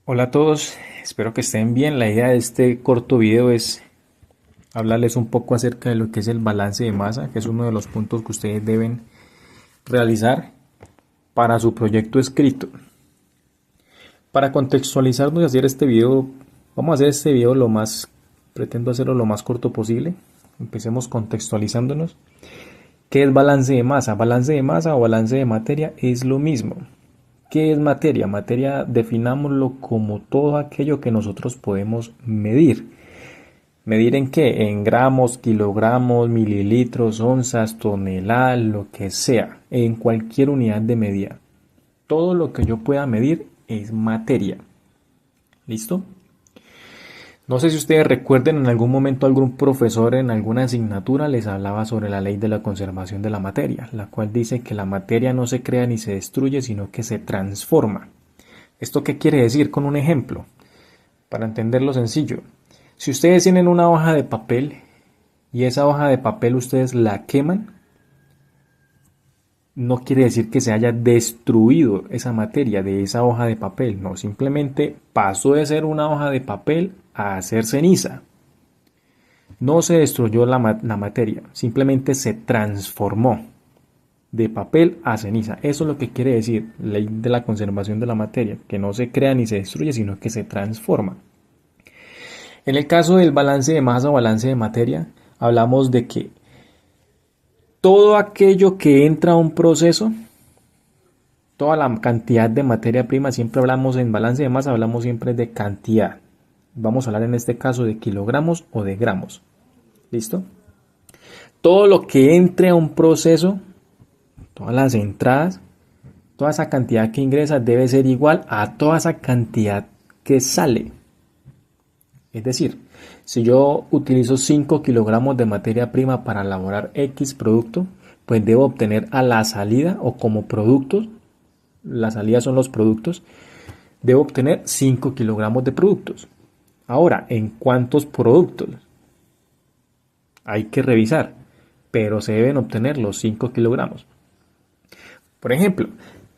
Hola a todos, espero que estén bien. La idea de este corto video es hablarles un poco acerca de lo que es el balance de masa, que es uno de los puntos que ustedes deben realizar para su proyecto escrito. Para contextualizarnos y hacer este video, vamos a hacer este video pretendo hacerlo lo más corto posible. Empecemos contextualizándonos. ¿Qué es balance de masa? Balance de masa o balance de materia es lo mismo. ¿Qué es materia? Materia definámoslo como todo aquello que nosotros podemos medir. ¿Medir en qué? En gramos, kilogramos, mililitros, onzas, toneladas, lo que sea, en cualquier unidad de medida. Todo lo que yo pueda medir es materia. ¿Listo? No sé si ustedes recuerden en algún momento algún profesor en alguna asignatura les hablaba sobre la ley de la conservación de la materia, la cual dice que la materia no se crea ni se destruye, sino que se transforma. ¿Esto qué quiere decir con un ejemplo? Para entenderlo sencillo. Si ustedes tienen una hoja de papel y esa hoja de papel ustedes la queman, no quiere decir que se haya destruido esa materia de esa hoja de papel, no, simplemente pasó de ser una hoja de papel a ser ceniza. No se destruyó la materia, simplemente se transformó de papel a ceniza. Eso es lo que quiere decir ley de la conservación de la materia, que no se crea ni se destruye, sino que se transforma. En el caso del balance de masa o balance de materia, hablamos de que todo aquello que entra a un proceso, toda la cantidad de materia prima, siempre hablamos en balance de masa, hablamos siempre de cantidad. Vamos a hablar en este caso de kilogramos o de gramos. ¿Listo? Todo lo que entre a un proceso, todas las entradas, toda esa cantidad que ingresa debe ser igual a toda esa cantidad que sale. Es decir, si yo utilizo 5 kilogramos de materia prima para elaborar X producto, pues debo obtener a la salida o como productos, la salida son los productos, debo obtener 5 kilogramos de productos. Ahora, ¿en cuántos productos? Hay que revisar, pero se deben obtener los 5 kilogramos. Por ejemplo,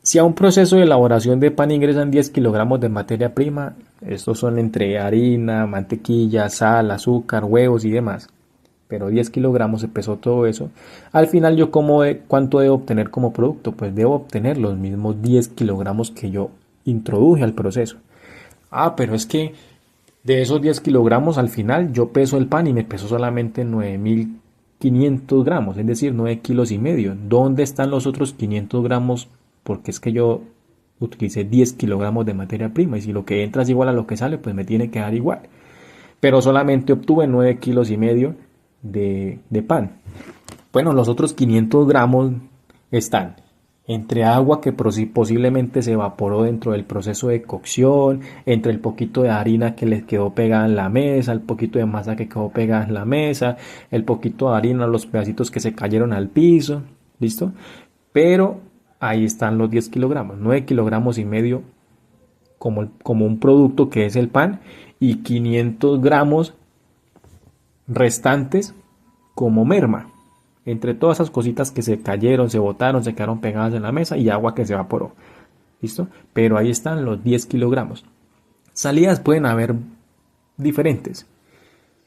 si a un proceso de elaboración de pan ingresan 10 kilogramos de materia prima, estos son entre harina, mantequilla, sal, azúcar, huevos y demás, pero 10 kilogramos se pesó todo eso, al final yo ¿cuánto debo obtener como producto? Pues debo obtener los mismos 10 kilogramos que yo introduje al proceso. Pero es que de esos 10 kilogramos al final yo peso el pan y me pesó solamente 9.500 gramos, es decir, 9 kilos y medio. ¿Dónde están los otros 500 gramos? Porque es que yo utilicé 10 kilogramos de materia prima y si lo que entra es igual a lo que sale, pues me tiene que dar igual. Pero solamente obtuve 9 kilos y medio de pan. Bueno, los otros 500 gramos están entre agua que posiblemente se evaporó dentro del proceso de cocción, entre el poquito de harina que les quedó pegada en la mesa, el poquito de masa que quedó pegada en la mesa, el poquito de harina, los pedacitos que se cayeron al piso, ¿listo? Pero ahí están los 10 kilogramos, 9 kilogramos y medio como un producto que es el pan y 500 gramos restantes como merma. Entre todas esas cositas que se cayeron, se botaron, se quedaron pegadas en la mesa y agua que se evaporó. ¿Listo? Pero ahí están los 10 kilogramos. Salidas pueden haber diferentes.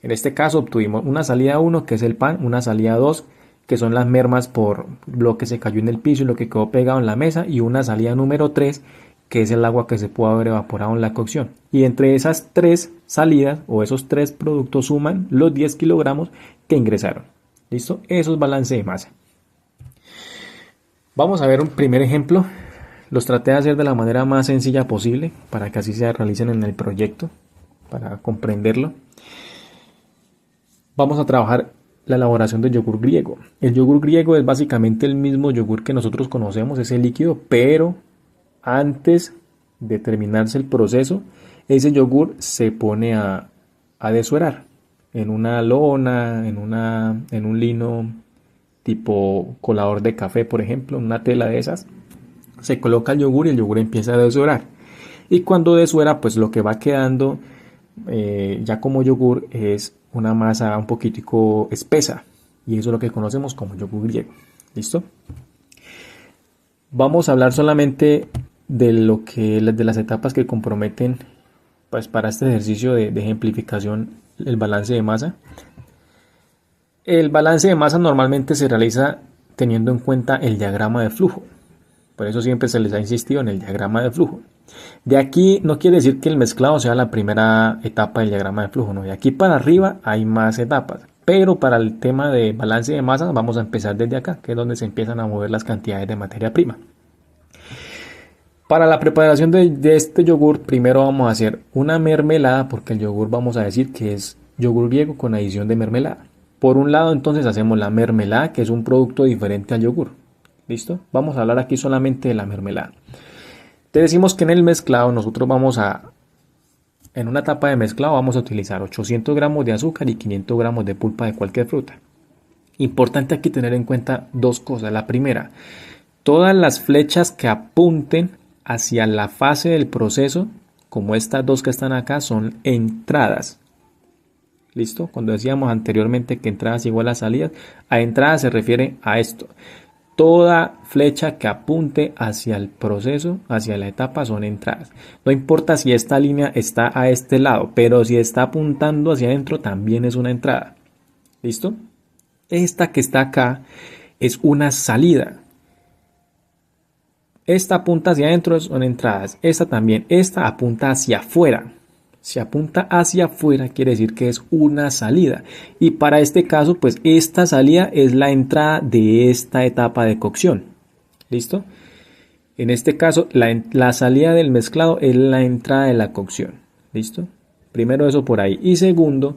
En este caso obtuvimos una salida 1 que es el pan, una salida 2 que son las mermas por lo que se cayó en el piso y lo que quedó pegado en la mesa y una salida número 3 que es el agua que se pudo haber evaporado en la cocción. Y entre esas 3 salidas o esos 3 productos suman los 10 kilogramos que ingresaron. ¿Listo? Eso es balance de masa. Vamos a ver un primer ejemplo. Los traté de hacer de la manera más sencilla posible para que así se realicen en el proyecto, para comprenderlo. Vamos a trabajar la elaboración del yogur griego. El yogur griego es básicamente el mismo yogur que nosotros conocemos, es el líquido, pero antes de terminarse el proceso, ese yogur se pone a desuerar en una lona, en un lino tipo colador de café, por ejemplo, una tela de esas. Se coloca el yogur y el yogur empieza a desuerar. Y cuando desuera, pues lo que va quedando ya como yogur es una masa un poquitico espesa. Y eso es lo que conocemos como yogur griego. ¿Listo? Vamos a hablar solamente de las etapas que comprometen pues para este ejercicio de ejemplificación el balance de masa. El balance de masa normalmente se realiza teniendo en cuenta el diagrama de flujo. Por eso siempre se les ha insistido en el diagrama de flujo. De aquí no quiere decir que el mezclado sea la primera etapa del diagrama de flujo, no. De aquí para arriba hay más etapas. Pero para el tema de balance de masa vamos a empezar desde acá, que es donde se empiezan a mover las cantidades de materia prima. Para la preparación de este yogur, primero vamos a hacer una mermelada, porque el yogur vamos a decir que es yogur griego con adición de mermelada. Por un lado, entonces hacemos la mermelada, que es un producto diferente al yogur. ¿Listo? Vamos a hablar aquí solamente de la mermelada. Te decimos que en el mezclado nosotros en una etapa de mezclado vamos a utilizar 800 gramos de azúcar y 500 gramos de pulpa de cualquier fruta. Importante aquí tener en cuenta dos cosas. La primera, todas las flechas que apunten hacia la fase del proceso, como estas dos que están acá, son entradas. ¿Listo? Cuando decíamos anteriormente que entradas igual a salidas, a entrada se refiere a esto. Toda flecha que apunte hacia el proceso, hacia la etapa, son entradas. No importa si esta línea está a este lado, pero si está apuntando hacia adentro también es una entrada. ¿Listo? Esta que está acá es una salida. Esta apunta hacia adentro, son entradas. Esta también. Esta apunta hacia afuera. Si apunta hacia afuera quiere decir que es una salida. Y para este caso, pues esta salida es la entrada de esta etapa de cocción. ¿Listo? En este caso, la salida del mezclado es la entrada de la cocción. ¿Listo? Primero eso por ahí. Y segundo,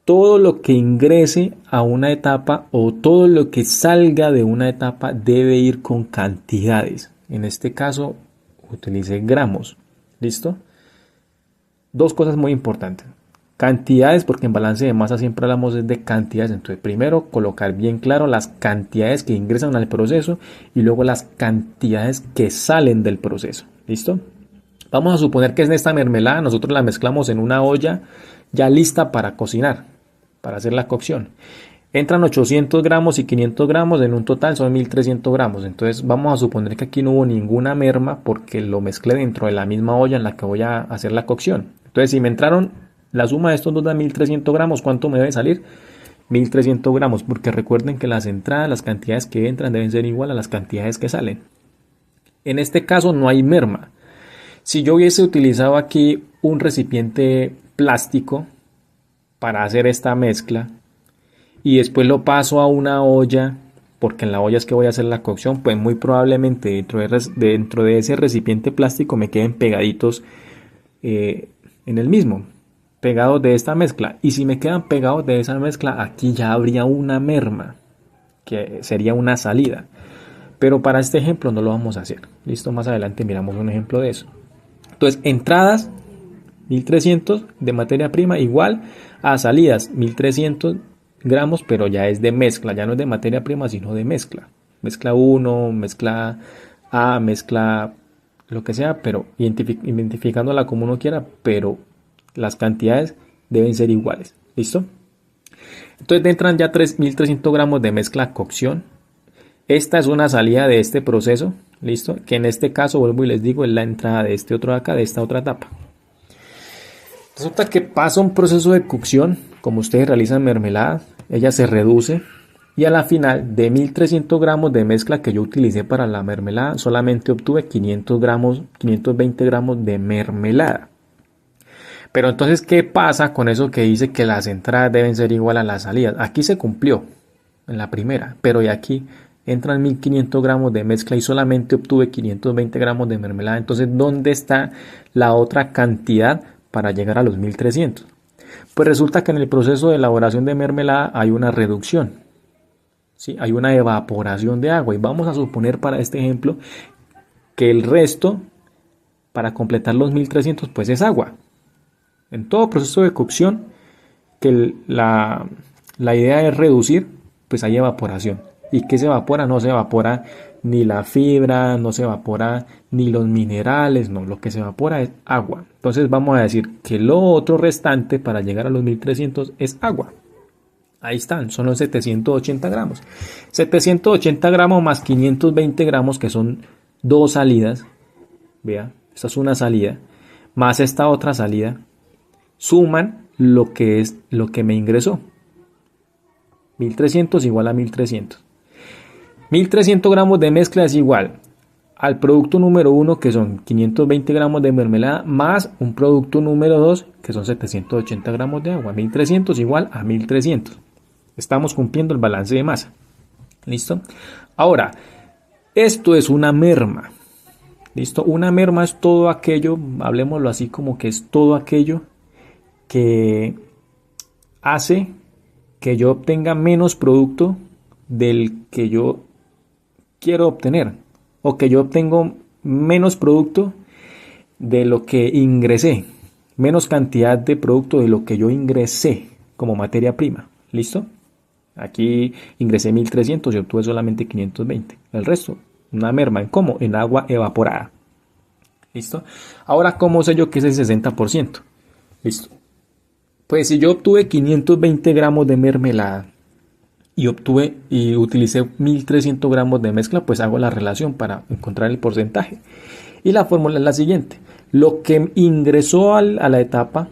todo lo que ingrese a una etapa o todo lo que salga de una etapa debe ir con cantidades. En este caso, utilice gramos. ¿Listo? Dos cosas muy importantes. Cantidades, porque en balance de masa siempre hablamos de cantidades. Entonces, primero colocar bien claro las cantidades que ingresan al proceso y luego las cantidades que salen del proceso. ¿Listo? Vamos a suponer que en esta mermelada nosotros la mezclamos en una olla ya lista para cocinar, para hacer la cocción. Entran 800 gramos y 500 gramos, en un total son 1300 gramos. Entonces vamos a suponer que aquí no hubo ninguna merma porque lo mezclé dentro de la misma olla en la que voy a hacer la cocción. Entonces si me entraron la suma de estos dos da 1300 gramos, ¿cuánto me debe salir? 1300 gramos, porque recuerden que las entradas, las cantidades que entran deben ser igual a las cantidades que salen. En este caso no hay merma. Si yo hubiese utilizado aquí un recipiente plástico para hacer esta mezcla y después lo paso a una olla, porque en la olla es que voy a hacer la cocción, pues muy probablemente dentro de ese recipiente plástico me queden pegaditos en el mismo, pegados de esta mezcla. Y si me quedan pegados de esa mezcla, aquí ya habría una merma, que sería una salida. Pero para este ejemplo no lo vamos a hacer. Listo, más adelante miramos un ejemplo de eso. Entonces, entradas 1300 de materia prima igual a salidas 1300 gramos, pero ya es de mezcla, ya no es de materia prima, sino de mezcla. Mezcla 1, mezcla A, mezcla lo que sea, pero identificándola como uno quiera, pero las cantidades deben ser iguales. ¿Listo? Entonces entran ya 1300 gramos de mezcla a cocción. Esta es una salida de este proceso. ¿Listo? Que en este caso, vuelvo y les digo, es la entrada de este otro de acá, de esta otra etapa. Resulta que pasa un proceso de cocción, como ustedes realizan mermelada, ella se reduce y a la final de 1300 gramos de mezcla que yo utilicé para la mermelada, solamente obtuve 500 gramos, 520 gramos de mermelada. Pero entonces, ¿qué pasa con eso que dice que las entradas deben ser igual a las salidas? Aquí se cumplió en la primera, pero y aquí entran 1500 gramos de mezcla y solamente obtuve 520 gramos de mermelada. Entonces, ¿dónde está la otra cantidad para llegar a los 1300? Pues resulta que en el proceso de elaboración de mermelada hay una reducción. ¿Sí? Hay una evaporación de agua y vamos a suponer para este ejemplo que el resto para completar los 1300 pues es agua. En todo proceso de cocción que la idea es reducir, pues hay evaporación. ¿Y qué se evapora? No se evapora ni la fibra, no se evapora ni los minerales, no, lo que se evapora es agua. Entonces vamos a decir que lo otro restante para llegar a los 1300 es agua. Ahí están, son los 780 gramos. 780 gramos más 520 gramos, que son dos salidas. Vea, esta es una salida. más esta otra salida, suman lo que me ingresó. 1300 igual a 1300. 1300 gramos de mezcla es igual al producto número 1, que son 520 gramos de mermelada, más un producto número 2, que son 780 gramos de agua. 1300 igual a 1300. Estamos cumpliendo el balance de masa. ¿Listo? Ahora, esto es una merma. ¿Listo? Una merma es todo aquello, hablemoslo así como que es todo aquello que hace que yo obtenga menos producto del que yo quiero obtener, o que yo obtengo menos producto de lo que ingresé, menos cantidad de producto de lo que yo ingresé como materia prima. ¿Listo? Aquí ingresé 1300 y obtuve solamente 520. El resto, una merma. ¿En cómo? En agua evaporada. ¿Listo? Ahora, ¿cómo sé yo que es el 60%? ¿Listo? Pues si yo obtuve 520 gramos de mermelada y utilicé 1300 gramos de mezcla, pues hago la relación para encontrar el porcentaje. Y la fórmula es la siguiente: lo que ingresó a la etapa,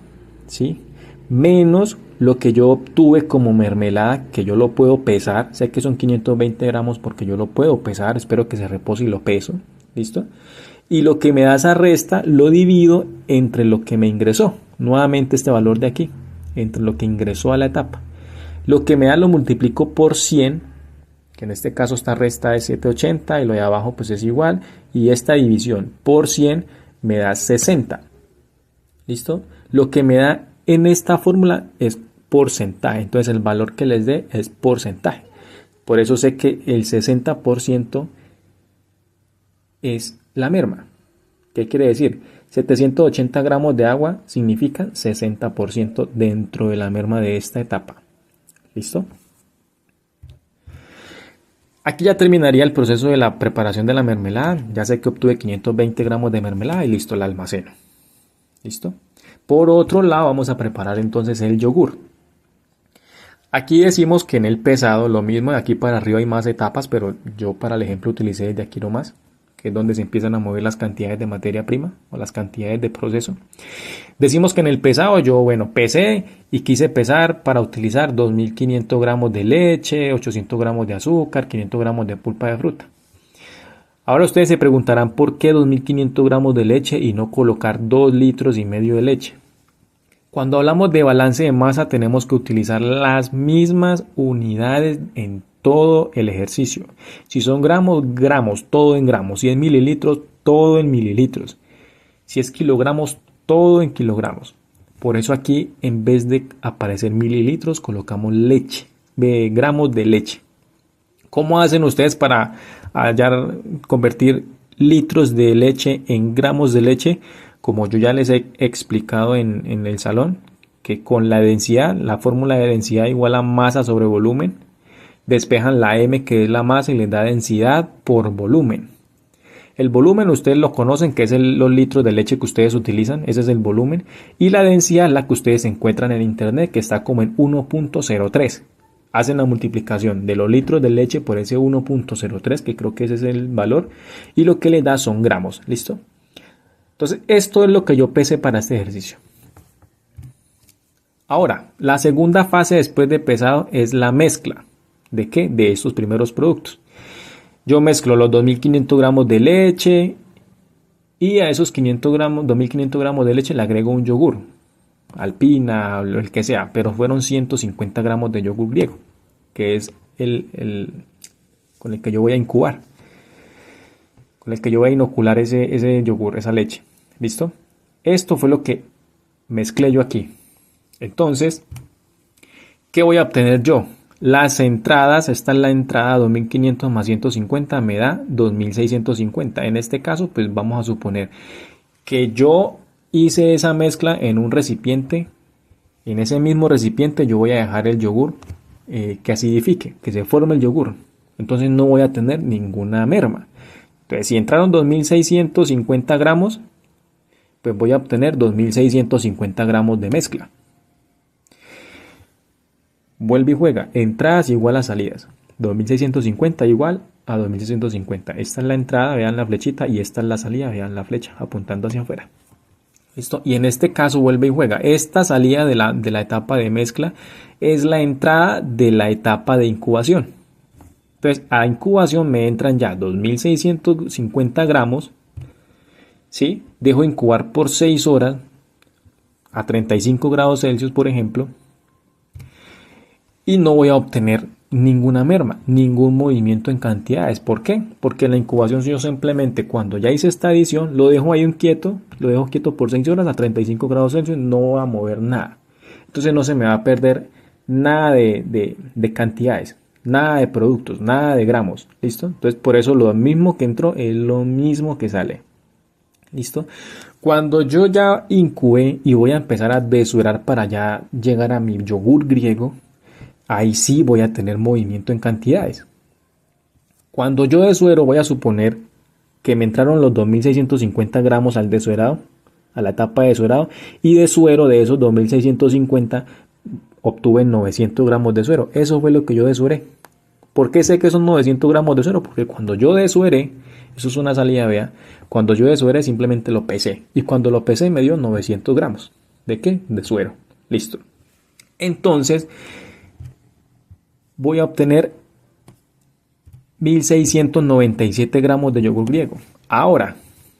¿sí?, menos lo que yo obtuve como mermelada, que yo lo puedo pesar. Sé que son 520 gramos porque yo lo puedo pesar. Espero que se repose y lo peso. ¿Listo? Y lo que me da esa resta lo divido entre lo que me ingresó. Nuevamente este valor de aquí, entre lo que ingresó a la etapa. Lo que me da lo multiplico por 100, que en este caso esta resta es 780 y lo de abajo pues es igual. Y esta división por 100 me da 60. ¿Listo? Lo que me da en esta fórmula es porcentaje. Entonces el valor que les dé es porcentaje. Por eso sé que el 60% es la merma. ¿Qué quiere decir? 780 gramos de agua significa 60% dentro de la merma de esta etapa. ¿Listo? Aquí ya terminaría el proceso de la preparación de la mermelada. Ya sé que obtuve 520 gramos de mermelada y listo, la almaceno. ¿Listo? Por otro lado, vamos a preparar entonces el yogur. Aquí decimos que en el pesado, lo mismo, de aquí para arriba hay más etapas, pero yo para el ejemplo utilicé desde aquí nomás, que es donde se empiezan a mover las cantidades de materia prima o las cantidades de proceso. Decimos que en el pesado yo, pesé y quise pesar para utilizar 2500 gramos de leche, 800 gramos de azúcar, 500 gramos de pulpa de fruta. Ahora ustedes se preguntarán por qué 2500 gramos de leche y no colocar 2,5 litros de leche. Cuando hablamos de balance de masa tenemos que utilizar las mismas unidades en todo el ejercicio. Si son gramos, gramos, todo en gramos. Si es mililitros, todo en mililitros. Si es kilogramos, todo en kilogramos. Por eso aquí, en vez de aparecer mililitros, colocamos leche, gramos de leche. ¿Cómo hacen ustedes para convertir litros de leche en gramos de leche? Como yo ya les he explicado en el salón, que con la densidad, la fórmula de densidad igual a masa sobre volumen, despejan la M, que es la masa, y les da densidad por volumen. El volumen ustedes lo conocen, que es los litros de leche que ustedes utilizan, ese es el volumen, y la densidad es la que ustedes encuentran en internet, que está como en 1.03. Hacen la multiplicación de los litros de leche por ese 1.03, que creo que ese es el valor, y lo que les da son gramos. ¿Listo? Entonces, esto es lo que yo pesé para este ejercicio. Ahora, la segunda fase después de pesado es la mezcla. ¿De qué? De estos primeros productos. Yo mezclo los 2500 gramos de leche y a esos 2500 gramos de leche le agrego un yogur, Alpina, el que sea, pero fueron 150 gramos de yogur griego, que es el con el que yo voy a incubar, con el que yo voy a inocular ese yogur, esa leche. ¿Listo? Esto fue lo que mezclé yo aquí. Entonces, ¿qué voy a obtener yo? Las entradas, esta es la entrada 2500 más 150, me da 2650. En este caso, pues vamos a suponer que yo hice esa mezcla en un recipiente. En ese mismo recipiente yo voy a dejar el yogur que acidifique, que se forme el yogur. Entonces no voy a tener ninguna merma. Entonces, si entraron 2650 gramos, pues voy a obtener 2650 gramos de mezcla. Vuelve y juega. Entradas igual a salidas. 2650 igual a 2650. Esta es la entrada, vean la flechita, y esta es la salida, vean la flecha apuntando hacia afuera. ¿Listo? Y en este caso vuelve y juega. Esta salida de la etapa de mezcla es la entrada de la etapa de incubación. Entonces, a incubación me entran ya 2650 gramos. ¿Sí? Dejo incubar por 6 horas a 35 grados Celsius, por ejemplo. Y no voy a obtener ninguna merma, ningún movimiento en cantidades. ¿Por qué? Porque en la incubación yo simplemente cuando ya hice esta adición lo dejo ahí quieto, lo dejo quieto por 6 horas a 35 grados Celsius, no va a mover nada. Entonces no se me va a perder nada de cantidades, nada de productos, nada de gramos. ¿Listo? Entonces por eso lo mismo que entró es lo mismo que sale. ¿Listo? Cuando yo ya incubé y voy a empezar a desuerar para ya llegar a mi yogur griego, ahí sí voy a tener movimiento en cantidades. Cuando yo desuero, voy a suponer que me entraron los 2650 gramos al desuerado, a la etapa de desuerado, y de suero de esos 2650 obtuve 900 gramos de suero. Eso fue lo que yo desueré. ¿Por qué sé que son 900 gramos de suero? Porque cuando yo desueré, eso es una salida, vea, cuando yo desueré simplemente lo pesé. Y cuando lo pesé me dio 900 gramos. ¿De qué? De suero. Listo. Entonces, voy a obtener 1697 gramos de yogur griego. Ahora,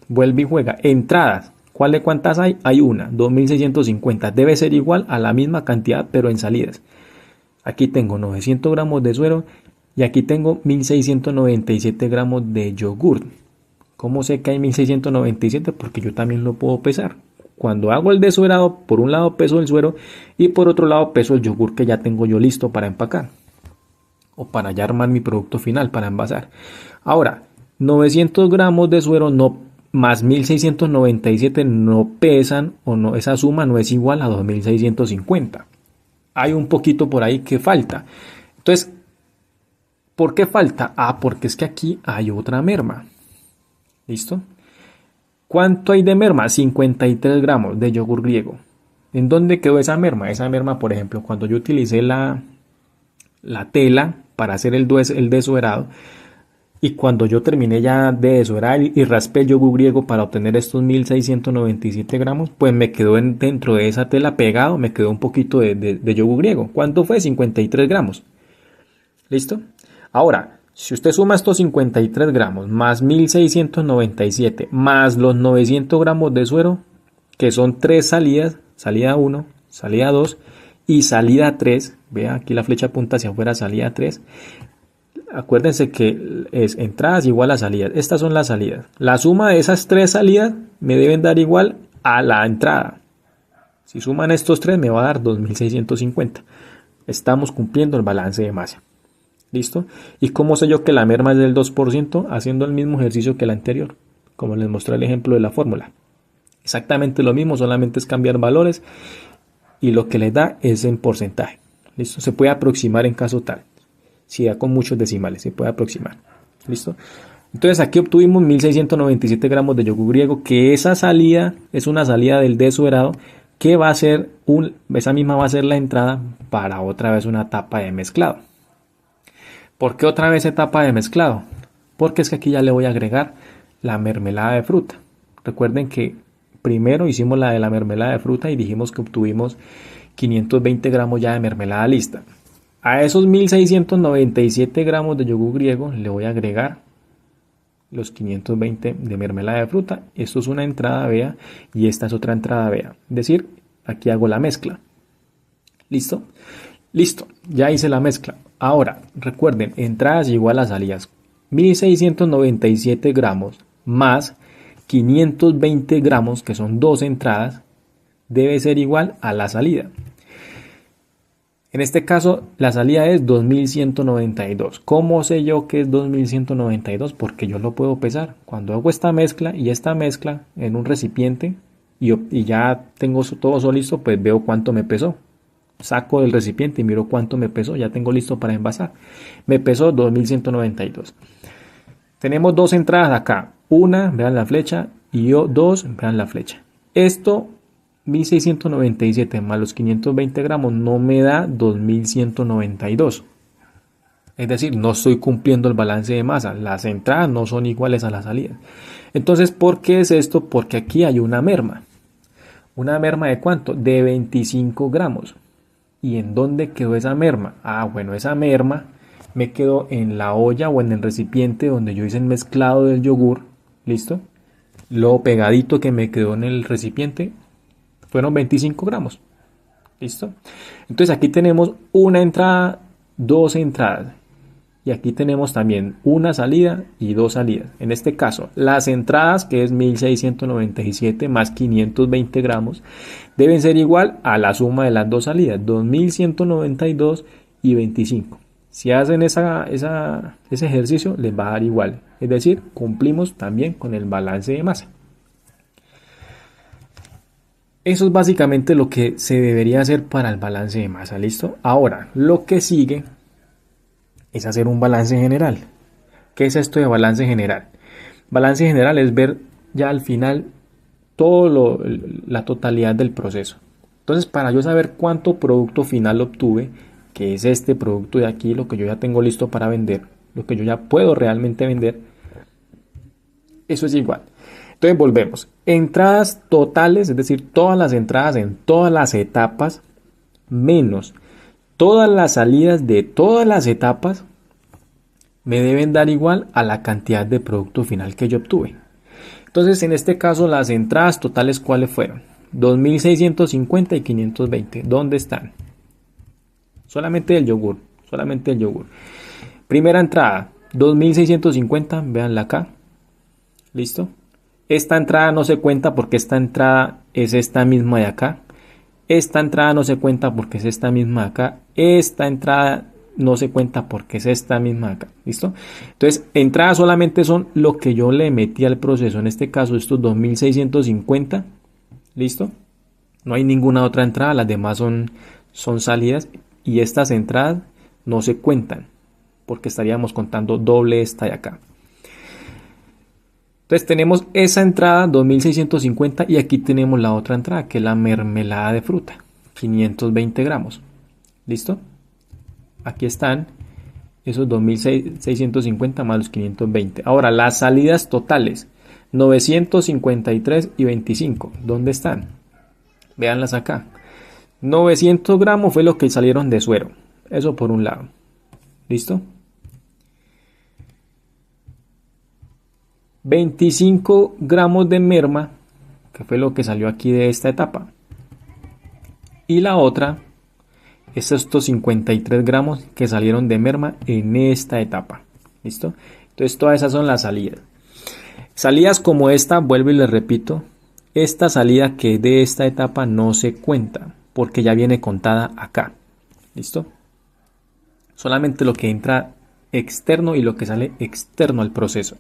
vuelve y juega. Entradas. ¿Cuál de cuántas hay? Hay una, 2650. Debe ser igual a la misma cantidad, pero en salidas. Aquí tengo 900 gramos de suero y aquí tengo 1697 gramos de yogur. ¿Cómo sé que hay 1697? Porque yo también lo puedo pesar. Cuando hago el desuerado, por un lado peso el suero y por otro lado peso el yogur que ya tengo yo listo para empacar. O para ya armar mi producto final, para envasar. Ahora, 900 gramos de suero no, más 1697 no pesan, o no, esa suma no es igual a 2650. Hay un poquito por ahí que falta. Entonces, ¿por qué falta? Ah, porque es que aquí hay otra merma. ¿Listo? ¿Cuánto hay de merma? 53 gramos de yogur griego. ¿En dónde quedó esa merma? Esa merma, por ejemplo, cuando yo utilicé la tela para hacer el desuerado, y cuando yo terminé ya de desuerar y raspé el yogur griego para obtener estos 1697 gramos, pues me quedó dentro de esa tela pegado, me quedó un poquito de yogur griego. ¿Cuánto fue? 53 gramos. ¿Listo? Ahora, si usted suma estos 53 gramos más 1697 más los 900 gramos de suero, que son 3 salidas, salida 1, salida 2 y salida 3, vea aquí la flecha apunta hacia afuera, salida 3. Acuérdense que es entradas igual a salidas. Estas son las salidas. La suma de esas 3 salidas me deben dar igual a la entrada. Si suman estos 3 me va a dar 2650. Estamos cumpliendo el balance de masa. ¿Listo? ¿Y cómo sé yo que la merma es del 2%? Haciendo el mismo ejercicio que el anterior, como les mostré el ejemplo de la fórmula. Exactamente lo mismo, solamente es cambiar valores y lo que les da es en porcentaje. ¿Listo? Se puede aproximar en caso tal. Si da con muchos decimales, se puede aproximar. ¿Listo? Entonces aquí obtuvimos 1697 gramos de yogur griego, que esa salida es una salida del desuerado que va a ser esa misma va a ser la entrada para otra vez una etapa de mezclado. ¿Por qué otra vez etapa de mezclado? Porque es que aquí ya le voy a agregar la mermelada de fruta. Recuerden que primero hicimos la de la mermelada de fruta y dijimos que obtuvimos 520 gramos ya de mermelada lista. A esos 1697 gramos de yogur griego le voy a agregar los 520 de mermelada de fruta. Esto es una entrada vea y esta es otra entrada vea. Es decir, aquí hago la mezcla. ¿Listo? Listo, ya hice la mezcla. Ahora, recuerden, entradas igual a salidas. 1697 gramos más 520 gramos, que son 2 entradas, debe ser igual a la salida. En este caso, la salida es 2192. ¿Cómo sé yo que es 2192? Porque yo lo puedo pesar. Cuando hago esta mezcla y esta mezcla en un recipiente y ya tengo todo listo, pues veo cuánto me pesó. Saco del recipiente y miro cuánto me pesó. Ya tengo listo para envasar. Me pesó 2192. Tenemos 2 entradas acá. Una, vean la flecha, y 2, vean la flecha. Esto 1697 más los 520 gramos no me da 2192. Es decir, no estoy cumpliendo el balance de masa. Las entradas no son iguales a las salidas. Entonces, ¿por qué es esto? Porque aquí hay una merma. ¿Una merma de cuánto? De 25 gramos. ¿Y en dónde quedó esa merma? Ah, bueno, esa merma me quedó en la olla o en el recipiente donde yo hice el mezclado del yogur. ¿Listo? Lo pegadito que me quedó en el recipiente fueron 25 gramos. ¿Listo? Entonces aquí tenemos una entrada, dos entradas. Y aquí tenemos también una salida y dos salidas. En este caso, las entradas, que es 1697 más 520 gramos, deben ser igual a la suma de las dos salidas, 2192 y 25. Si hacen ese ejercicio, les va a dar igual. Es decir, cumplimos también con el balance de masa. Eso es básicamente lo que se debería hacer para el balance de masa. ¿Listo? Ahora, lo que sigue es hacer un balance general. ¿Qué es esto de balance general? Balance general es ver ya al final la totalidad del proceso. Entonces, para yo saber cuánto producto final obtuve, que es este producto de aquí, lo que yo ya tengo listo para vender, lo que yo ya puedo realmente vender, eso es igual. Entonces volvemos. Entradas totales, es decir, todas las entradas en todas las etapas, menos todas las salidas de todas las etapas, me deben dar igual a la cantidad de producto final que yo obtuve. Entonces, en este caso, las entradas totales, ¿cuáles fueron? 2650 y 520. ¿Dónde están? Solamente el yogur. Solamente el yogur. Primera entrada, 2650. Véanla acá. ¿Listo? Esta entrada no se cuenta porque esta entrada es esta misma de acá. Esta entrada no se cuenta porque es esta misma de acá. Esta entrada no se cuenta porque es esta misma de acá. ¿Listo? Entonces, entradas solamente son lo que yo le metí al proceso. En este caso, estos 2650. ¿Listo? No hay ninguna otra entrada. Las demás son salidas. Y estas entradas no se cuentan porque estaríamos contando doble esta de acá. Entonces tenemos esa entrada 2650 y aquí tenemos la otra entrada que es la mermelada de fruta, 520 gramos. ¿Listo? Aquí están esos 2650 más los 520. Ahora las salidas totales, 953 y 25. ¿Dónde están? Véanlas acá. 900 gramos fue lo que salieron de suero. Eso por un lado. ¿Listo? 25 gramos de merma, que fue lo que salió aquí de esta etapa. Y la otra es estos 53 gramos que salieron de merma en esta etapa. ¿Listo? Entonces todas esas son las salidas. Salidas como esta, vuelvo y les repito, esta salida que es de esta etapa no se cuenta porque ya viene contada acá. ¿Listo? Solamente lo que entra externo y lo que sale externo al proceso.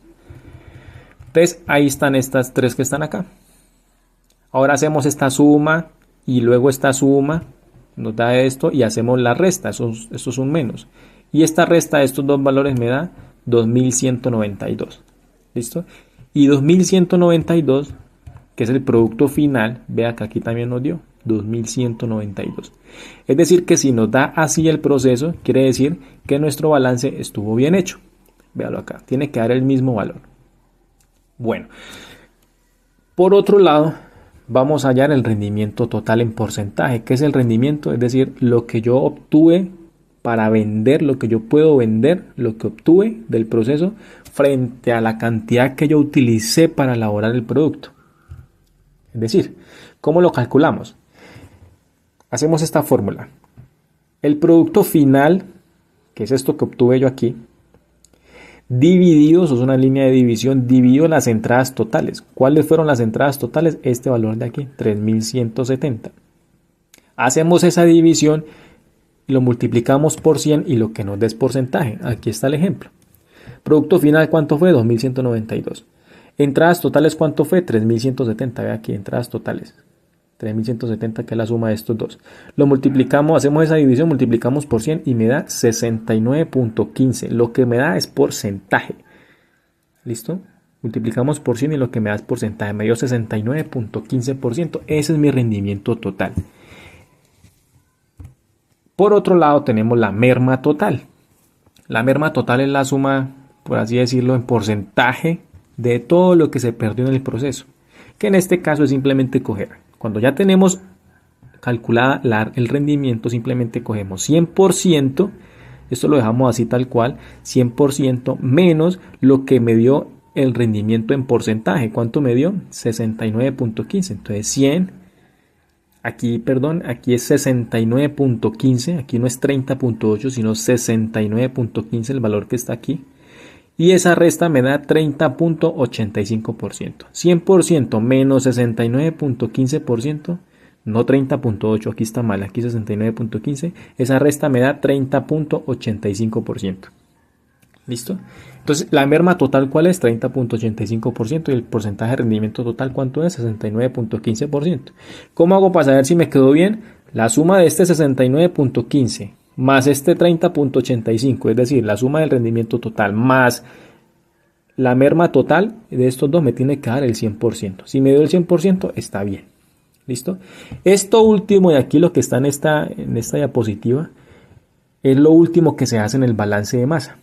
Entonces ahí están estas tres que están acá. Ahora hacemos esta suma y luego esta suma nos da esto y hacemos la resta. Esto es un menos. Y esta resta de estos dos valores me da 2192. ¿Listo? Y 2192, que es el producto final, vea que aquí también nos dio 2192. Es decir que si nos da así el proceso, quiere decir que nuestro balance estuvo bien hecho. Véalo acá, tiene que dar el mismo valor. Bueno, por otro lado, vamos a hallar el rendimiento total en porcentaje. ¿Qué es el rendimiento? Es decir, lo que yo obtuve para vender, lo que yo puedo vender, lo que obtuve del proceso frente a la cantidad que yo utilicé para elaborar el producto. Es decir, ¿cómo lo calculamos? Hacemos esta fórmula. El producto final, que es esto que obtuve yo aquí, dividido, eso es una línea de división, dividido las entradas totales. ¿Cuáles fueron las entradas totales? Este valor de aquí, 3170. Hacemos esa división, lo multiplicamos por 100 y lo que nos dé es porcentaje. Aquí está el ejemplo. Producto final, ¿cuánto fue? 2192. Entradas totales, ¿cuánto fue? 3170. Ve aquí, entradas totales. 3170, que es la suma de estos dos. Lo multiplicamos, hacemos esa división, multiplicamos por 100 y me da 69.15. Lo que me da es porcentaje. ¿Listo? Multiplicamos por 100 y lo que me da es porcentaje. Me dio 69.15%. Ese es mi rendimiento total. Por otro lado tenemos la merma total. La merma total es la suma, por así decirlo, en porcentaje de todo lo que se perdió en el proceso. Que en este caso es simplemente coger Cuando ya tenemos calculada el rendimiento, simplemente cogemos 100%, esto lo dejamos así tal cual, 100% menos lo que me dio el rendimiento en porcentaje. ¿Cuánto me dio? 69.15. Entonces 100, aquí es 69.15, aquí no es 30.8, sino 69.15 el valor que está aquí. Y esa resta me da 30.85%. 100% menos 69.15%. No 30.8, aquí está mal, aquí 69.15. Esa resta me da 30.85%. ¿Listo? Entonces, la merma total, ¿cuál es? 30.85%. Y el porcentaje de rendimiento total, ¿cuánto es? 69.15%. ¿Cómo hago para saber si me quedó bien? La suma de este 69.15 más este 30.85, es decir, la suma del rendimiento total más la merma total de estos dos me tiene que dar el 100%. Si me dio el 100%, está bien. ¿Listo? Esto último de aquí, lo que está en esta diapositiva, es lo último que se hace en el balance de masa.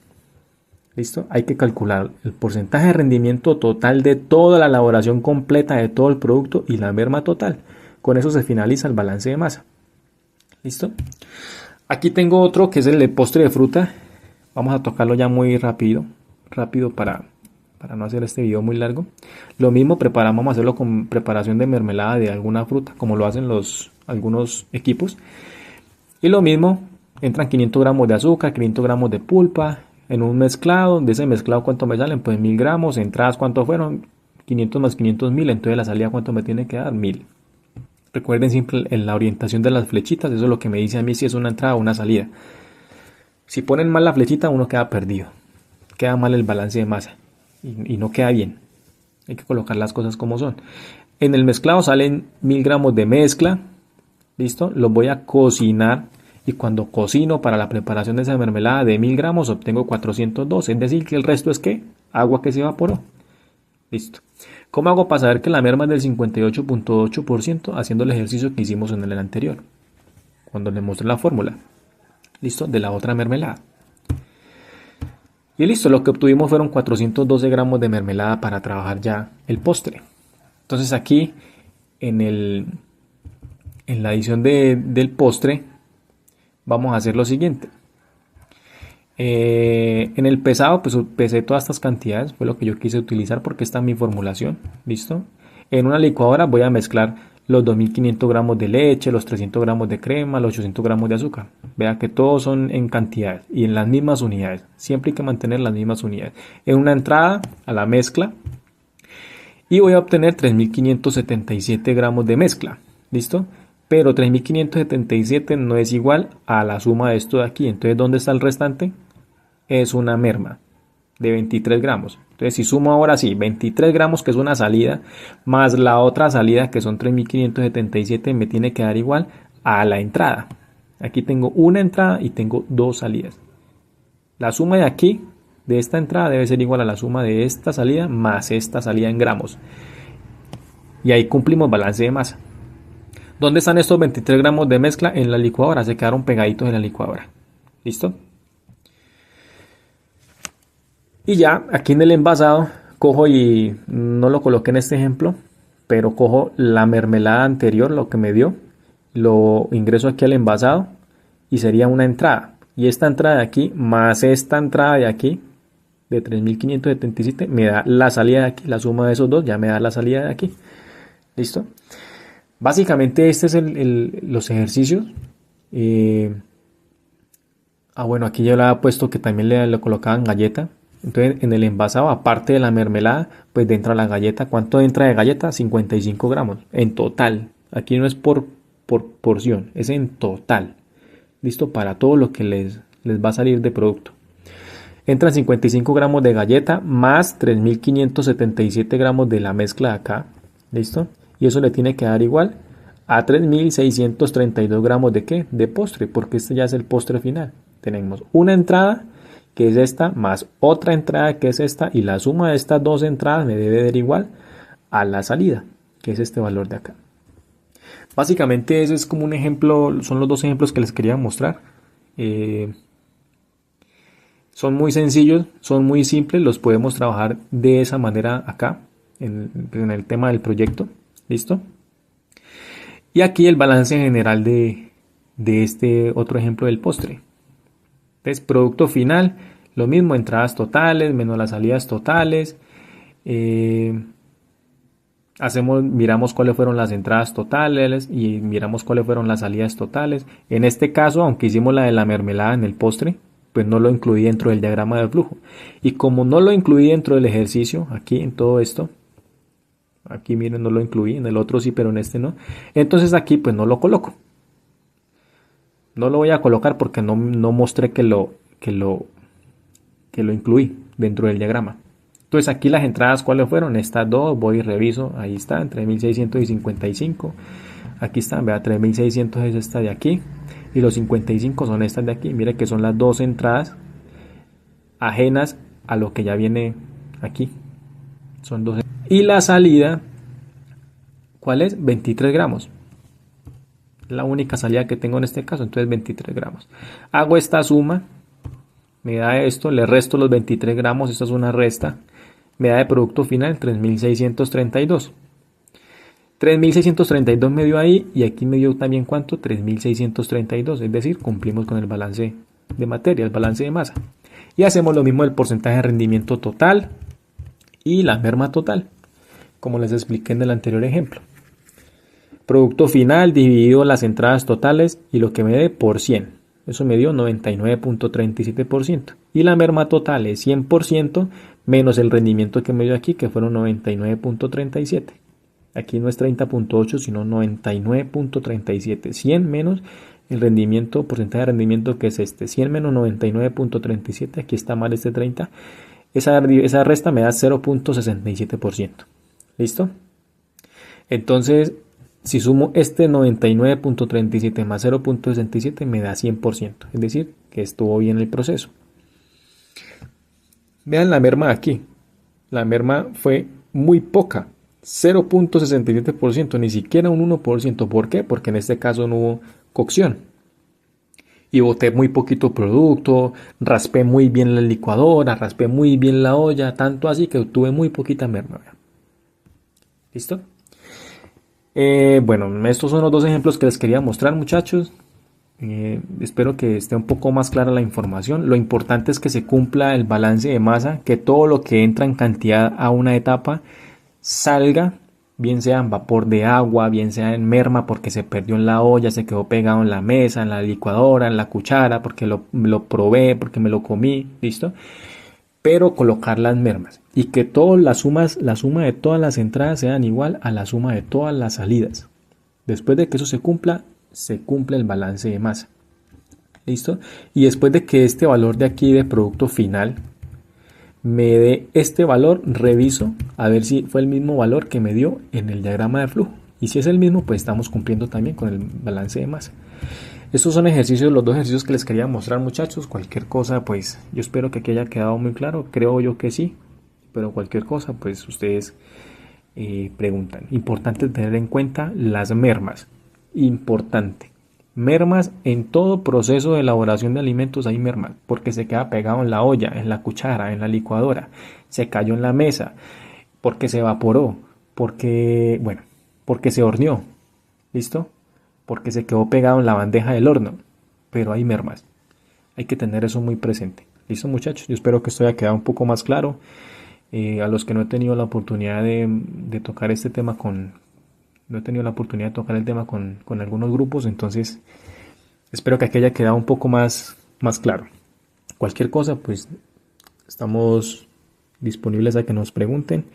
¿Listo? Hay que calcular el porcentaje de rendimiento total de toda la elaboración completa de todo el producto y la merma total. Con eso se finaliza el balance de masa. ¿Listo? Aquí tengo otro que es el de postre de fruta. Vamos a tocarlo ya muy rápido para no hacer este video muy largo. Lo mismo vamos a hacerlo con preparación de mermelada de alguna fruta, como lo hacen algunos equipos. Y lo mismo, entran 500 gramos de azúcar, 500 gramos de pulpa, en un mezclado. De ese mezclado, ¿cuánto me salen? Pues 1000 gramos. Entradas, ¿cuánto fueron? 500 más 500, 1000. Entonces la salida, ¿cuánto me tiene que dar? 1000. Recuerden siempre en la orientación de las flechitas, eso es lo que me dice a mí si es una entrada o una salida. Si ponen mal la flechita, uno queda perdido. Queda mal el balance de masa y no queda bien. Hay que colocar las cosas como son. En el mezclado salen 1000 gramos de mezcla. ¿Listo? Los voy a cocinar. Y cuando cocino para la preparación de esa mermelada de 1000 gramos obtengo 402. Es decir, que el resto es ¿qué? Agua que se evaporó. Listo. ¿Cómo hago para saber que la merma es del 58.8%? Haciendo el ejercicio que hicimos en el anterior. Cuando les mostré la fórmula. Listo. De la otra mermelada. Y listo. Lo que obtuvimos fueron 412 gramos de mermelada para trabajar ya el postre. Entonces aquí en la adición del postre vamos a hacer lo siguiente. En el pesado, pues pesé todas estas cantidades, fue lo que yo quise utilizar porque esta es mi formulación. ¿Listo? En una licuadora voy a mezclar los 2500 gramos de leche, los 300 gramos de crema, los 800 gramos de azúcar. Vea que todos son en cantidades y en las mismas unidades. Siempre hay que mantener las mismas unidades. En una entrada a la mezcla y voy a obtener 3577 gramos de mezcla. ¿Listo? Pero 3577 no es igual a la suma de esto de aquí. Entonces, ¿dónde está el restante? Es una merma de 23 gramos. Entonces, si sumo ahora sí, 23 gramos, que es una salida, más la otra salida, que son 3577, me tiene que dar igual a la entrada. Aquí tengo una entrada y tengo dos salidas. La suma de aquí, de esta entrada, debe ser igual a la suma de esta salida más esta salida en gramos. Y ahí cumplimos balance de masa. ¿Dónde están estos 23 gramos de mezcla? En la licuadora, se quedaron pegaditos en la licuadora. ¿Listo? Y ya, aquí en el envasado, cojo y no lo coloqué en este ejemplo, pero cojo la mermelada anterior, lo que me dio, lo ingreso aquí al envasado y sería una entrada. Y esta entrada de aquí, más esta entrada de aquí, de 3577, me da la salida de aquí, la suma de esos dos ya me da la salida de aquí. ¿Listo? Básicamente este es los ejercicios. Bueno, aquí yo le había puesto que también le colocaban galleta. Entonces en el envasado, aparte de la mermelada, pues dentro de la galleta, ¿cuánto entra de galleta? 55 gramos en total. Aquí no es por porción, es en total. Listo, para todo lo que les va a salir de producto. Entran 55 gramos de galleta más 3577 gramos de la mezcla de acá. ¿Listo? Y eso le tiene que dar igual a 3632 gramos de ¿qué? De postre, porque este ya es el postre final. Tenemos una entrada, que es esta, más otra entrada, que es esta, y la suma de estas dos entradas me debe dar igual a la salida, que es este valor de acá. Básicamente ese es como un ejemplo, son los dos ejemplos que les quería mostrar. Son muy sencillos, son muy simples, los podemos trabajar de esa manera acá, en el tema del proyecto. ¿Listo? Y aquí el balance general de este otro ejemplo del postre. Entonces, producto final, lo mismo, entradas totales menos las salidas totales. Eh, miramos cuáles fueron las entradas totales y miramos cuáles fueron las salidas totales. En este caso, aunque hicimos la de la mermelada en el postre, pues no lo incluí dentro del diagrama de flujo. Y como no lo incluí dentro del ejercicio, aquí en todo esto, aquí miren, no lo incluí, en el otro sí, pero en este no. Entonces aquí pues no lo coloco. No lo voy a colocar porque no mostré que lo incluí dentro del diagrama. Entonces aquí las entradas, ¿cuáles fueron? Estas dos, voy y reviso, ahí están, 3655. Aquí están, vea, 3600 es esta de aquí y los 55 son estas de aquí. Mire que son las dos entradas ajenas a lo que ya viene aquí. Son dos. Y la salida, ¿cuál es? 23 gramos. La única salida que tengo en este caso, entonces 23 gramos. Hago esta suma, me da esto, le resto los 23 gramos, esta es una resta, me da de producto final 3632. 3632 me dio ahí y aquí me dio también ¿cuánto? 3632, es decir, cumplimos con el balance de materia, el balance de masa. Y hacemos lo mismo del porcentaje de rendimiento total y la merma total, como les expliqué en el anterior ejemplo. Producto final dividido las entradas totales y lo que me dé por 100. Eso me dio 99.37%. Y la merma total es 100% menos el rendimiento que me dio aquí, que fueron 99.37. Aquí no es 30.8, sino 99.37. 100 menos el rendimiento, porcentaje de rendimiento que es este. 100 menos 99.37. Aquí está mal este 30. Esa resta me da 0.67%. ¿Listo? Entonces, si sumo este 99.37 más 0.67 me da 100%, es decir, que estuvo bien el proceso. Vean la merma aquí. La merma fue muy poca, 0.67%, ni siquiera un 1%. ¿Por qué? Porque en este caso no hubo cocción. Y boté muy poquito producto, raspé muy bien la licuadora, raspé muy bien la olla, tanto así que obtuve muy poquita merma. ¿Listo? Bueno, estos son los dos ejemplos que les quería mostrar, muchachos. Espero que esté un poco más clara la información. Lo importante es que se cumpla el balance de masa, que todo lo que entra en cantidad a una etapa salga, bien sea en vapor de agua, bien sea en merma porque se perdió en la olla, se quedó pegado en la mesa, en la licuadora, en la cuchara, porque lo probé, porque me lo comí, ¿listo? Pero colocar las mermas y que todas la suma de todas las entradas sean igual a la suma de todas las salidas. Después de que eso se cumple el balance de masa. ¿Listo? Y después de que este valor de aquí de producto final me dé este valor, reviso a ver si fue el mismo valor que me dio en el diagrama de flujo. Y si es el mismo, pues estamos cumpliendo también con el balance de masa. Estos son ejercicios, los dos ejercicios que les quería mostrar, muchachos. Cualquier cosa, pues yo espero que aquí haya quedado muy claro. Creo yo que sí, pero cualquier cosa, pues ustedes preguntan. Importante tener en cuenta las mermas. Importante. Mermas en todo proceso de elaboración de alimentos hay mermas, porque se queda pegado en la olla, en la cuchara, en la licuadora, se cayó en la mesa, porque se evaporó, porque se horneó. ¿Listo? Porque se quedó pegado en la bandeja del horno, pero hay mermas. Hay que tener eso muy presente. ¿Listo, muchachos? Yo espero que esto haya quedado un poco más claro. A los que no he tenido la oportunidad de tocar este tema no he tenido la oportunidad de tocar el tema con algunos grupos, entonces espero que aquí haya quedado un poco más claro. Cualquier cosa, pues estamos disponibles a que nos pregunten,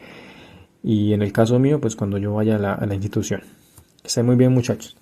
y en el caso mío, pues cuando yo vaya a la institución. Que estén muy bien, muchachos.